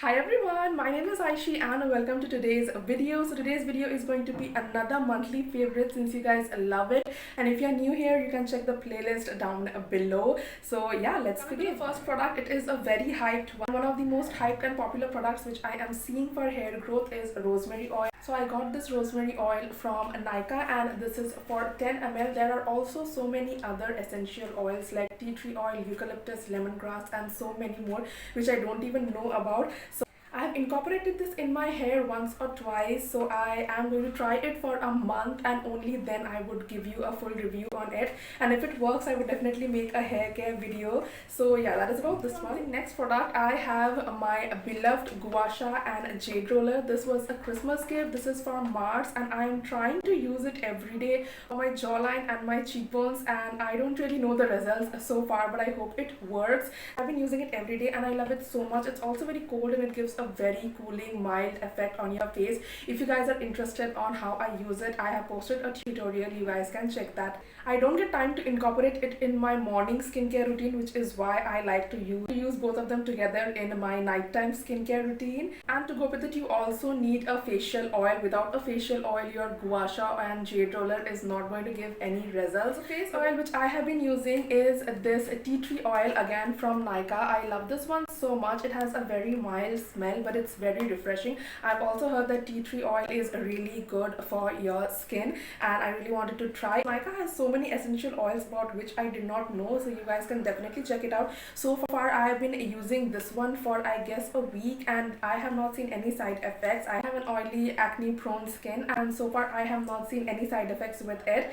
Hi everyone, my name is Ayashee and welcome to today's video. So today's video is going to be another monthly favorite since you guys love it, and if you're new here you can check the playlist down below. So yeah, let's begin. The first product, it is a very hyped one of the most hyped and popular products which I am seeing for hair growth is rosemary oil. So I got this rosemary oil from Nika and this is for 10 ml. There are also so many other essential oils like tea tree oil, eucalyptus, lemongrass and so many more which I don't even know about. So I have incorporated this in my hair once or twice, so I am going to try it for a month and only then I would give you a full review on it, and if it works I would definitely make a hair care video. So yeah, that is about this one. The next product, I have my beloved gua sha and jade roller. This was a Christmas gift. This is from Mars and I am trying to use it every day on my jawline and my cheekbones, and I don't really know the results so far, but I hope it works. I've been using it every day and I love it so much. It's also very cold and it gives a very cooling mild effect on your face. If you guys are interested on how I use it, I have posted a tutorial, you guys can check that. I don't get time to incorporate it in my morning skincare routine, which is why I like to use both of them together in my nighttime skincare routine. And to go with it, you also need a facial oil. Without a facial oil, your gua sha and jade roller is not going to give any results. The face oil which I have been using is this tea tree oil, again from Nika. I love this one so much. It has a very mild smell but it's very refreshing. I've also heard that tea tree oil is really good for your skin and I really wanted to try. Nika has so many essential oils about which I did not know, so you guys can definitely check it out. So far I have been using this one for I guess a week and I have not seen any side effects. I have an oily acne prone skin and so far I have not seen any side effects with it.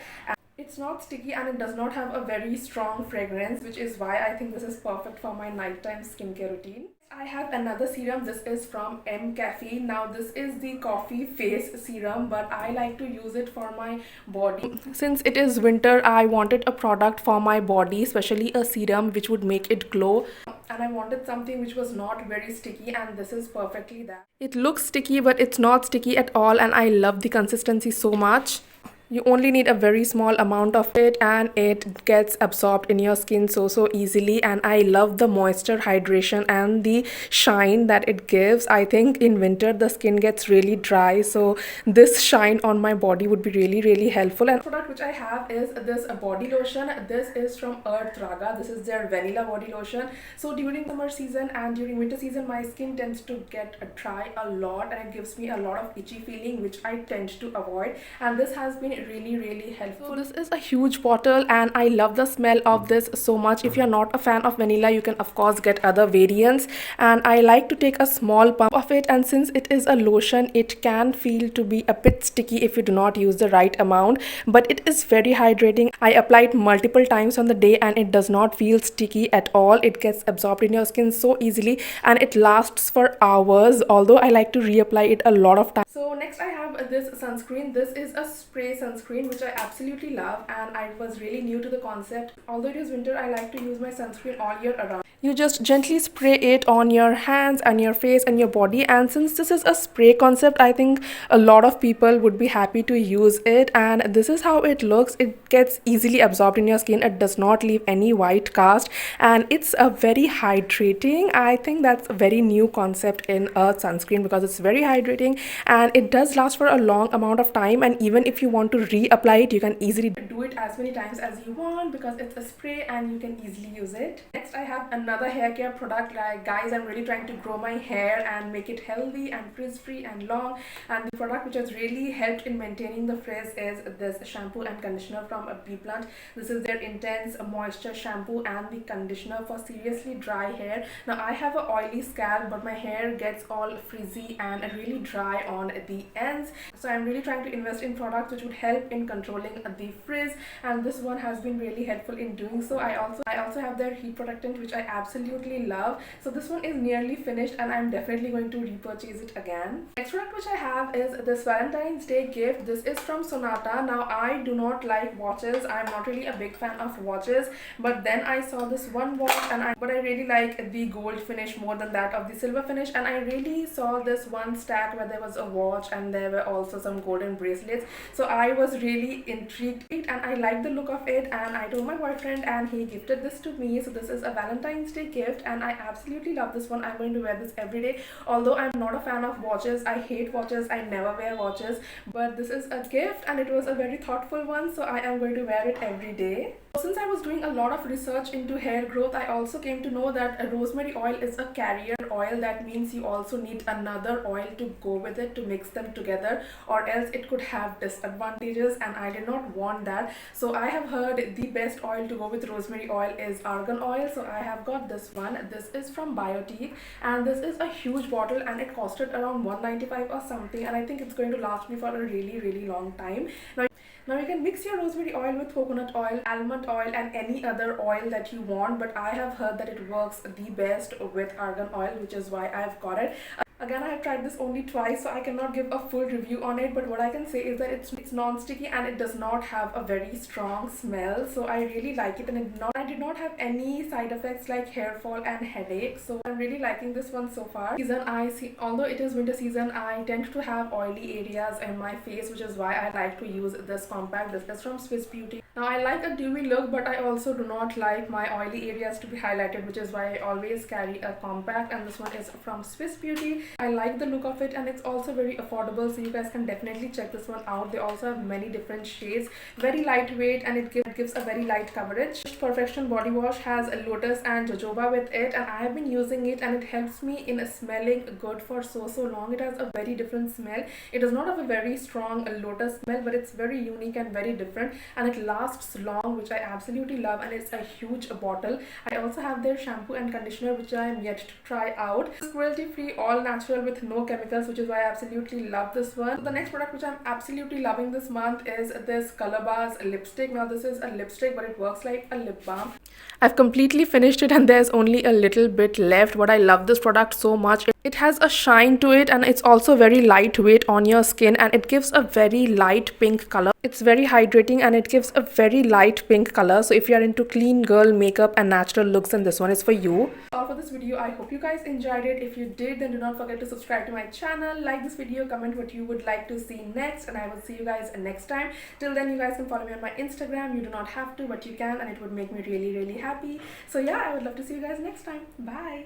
It's not sticky and it does not have a very strong fragrance, which is why I think this is perfect for my nighttime skincare routine. I have another serum. This is from M Caffeine. Now this is the coffee face serum, but I like to use it for my body. Since it is winter, I wanted a product for my body, especially a serum which would make it glow. And I wanted something which was not very sticky, and this is perfectly that. It looks sticky but it's not sticky at all, and I love the consistency so much. You only need a very small amount of it and it gets absorbed in your skin so easily, and I love the moisture, hydration and the shine that it gives. I think in winter the skin gets really dry, so this shine on my body would be really helpful. And the product which I have is this body lotion. This is from Earth Raga. This is their vanilla body lotion. So during summer season and during winter season my skin tends to get dry a lot and it gives me a lot of itchy feeling which I tend to avoid, and this has been really helpful. So this is a huge bottle and I love the smell of this so much. If you're not a fan of vanilla, you can of course get other variants, and I like to take a small pump of it, and since it is a lotion it can feel to be a bit sticky if you do not use the right amount, but it is very hydrating. I apply it multiple times on the day and it does not feel sticky at all. It gets absorbed in your skin so easily and it lasts for hours, although I like to reapply it a lot of times. So next I have this sunscreen. This is a spray sunscreen which I absolutely love, and I was really new to the concept. Although it is winter, I like to use my sunscreen all year around. You just gently spray it on your hands and your face and your body, and since this is a spray concept, I think a lot of people would be happy to use it. And this is how it looks. It gets easily absorbed in your skin. It does not leave any white cast and it's a very hydrating. I think that's a very new concept in a sunscreen because it's very hydrating and it does last for a long amount of time, and even if you want to reapply it you can easily do it as many times as you want because it's a spray and you can easily use it. Next I have another hair care product. Like guys, I'm really trying to grow my hair and make it healthy and frizz free and long, and the product which has really helped in maintaining the frizz is this shampoo and conditioner from Bee Blunt. This is their intense moisture shampoo and the conditioner for seriously dry hair. Now I have an oily scalp but my hair gets all frizzy and really dry on the ends, so I'm really trying to invest in products which would help in controlling the frizz, and this one has been really helpful in doing so. I also have their heat protectant which I absolutely love. So this one is nearly finished and I'm definitely going to repurchase it again. Next product which I have is this Valentine's Day gift. This is from Sonata. Now I do not like watches. I'm not really a big fan of watches, but then I saw this one watch and I really like the gold finish more than that of the silver finish, and I really saw this one stack where there was a watch and there were also some golden bracelets, so I was really intrigued and I liked the look of it, and I told my boyfriend and he gifted this to me. So this is a Valentine's Valentine's Day gift, and I absolutely love this one. I'm going to wear this every day. Although I'm not a fan of watches, I hate watches, I never wear watches, but this is a gift and it was a very thoughtful one, so I am going to wear it every day. Since I was doing a lot of research into hair growth, I also came to know that rosemary oil is a carrier oil. That means you also need another oil to go with it to mix them together, or else it could have disadvantages, and I did not want that. So I have heard the best oil to go with rosemary oil is argan oil, so I have got this one. This is from Biotique, and this is a huge bottle and it costed around 195 or something, and I think it's going to last me for a really long time. Now you can mix your rosemary oil with coconut oil, almond oil and any other oil that you want, but I have heard that it works the best with argan oil, which is why I've got it. Again, I have tried this only twice, so I cannot give a full review on it, but what I can say is that it's non-sticky and it does not have a very strong smell, so I really like it, and I did not have any side effects like hair fall and headache, so I'm really liking this one so far. Although it is winter season, I tend to have oily areas in my face, which is why I like to use this compact. This is from Swiss Beauty. Now I like a dewy look, but I also do not like my oily areas to be highlighted, which is why I always carry a compact, and this one is from Swiss Beauty. I like the look of it, and it's also very affordable, so you guys can definitely check this one out. They also have many different shades, very lightweight, and it gives a very light coverage. Perfection body wash has a lotus and jojoba with it, and I have been using it and it helps me in smelling good for so long. It has a very different smell. It does not have a very strong lotus smell, but it's very unique and very different, and it lasts long, which I absolutely love, and it's a huge bottle. I also have their shampoo and conditioner, which I am yet to try out. It's cruelty free, all natural with no chemicals, which is why I absolutely love this one. So the next product which I'm absolutely loving this month is this Color Bars lipstick. Now this is a lipstick, but it works like a lip balm. I've completely finished it and there's only a little bit left, but I love this product so much. It has a shine to it, and it's also very lightweight on your skin, and it gives a very light pink color. It's very hydrating and it gives a very light pink color, so if you are into clean girl makeup and natural looks, then this one is for you. All for this video. I hope you guys enjoyed it. If you did, then do not forget to subscribe to my channel, like this video, comment what you would like to see next, and I will see you guys next time. Till then, you guys can follow me on my Instagram. You do not have to, but you can, and it would make me really happy. So yeah, I would love to see you guys next time. Bye.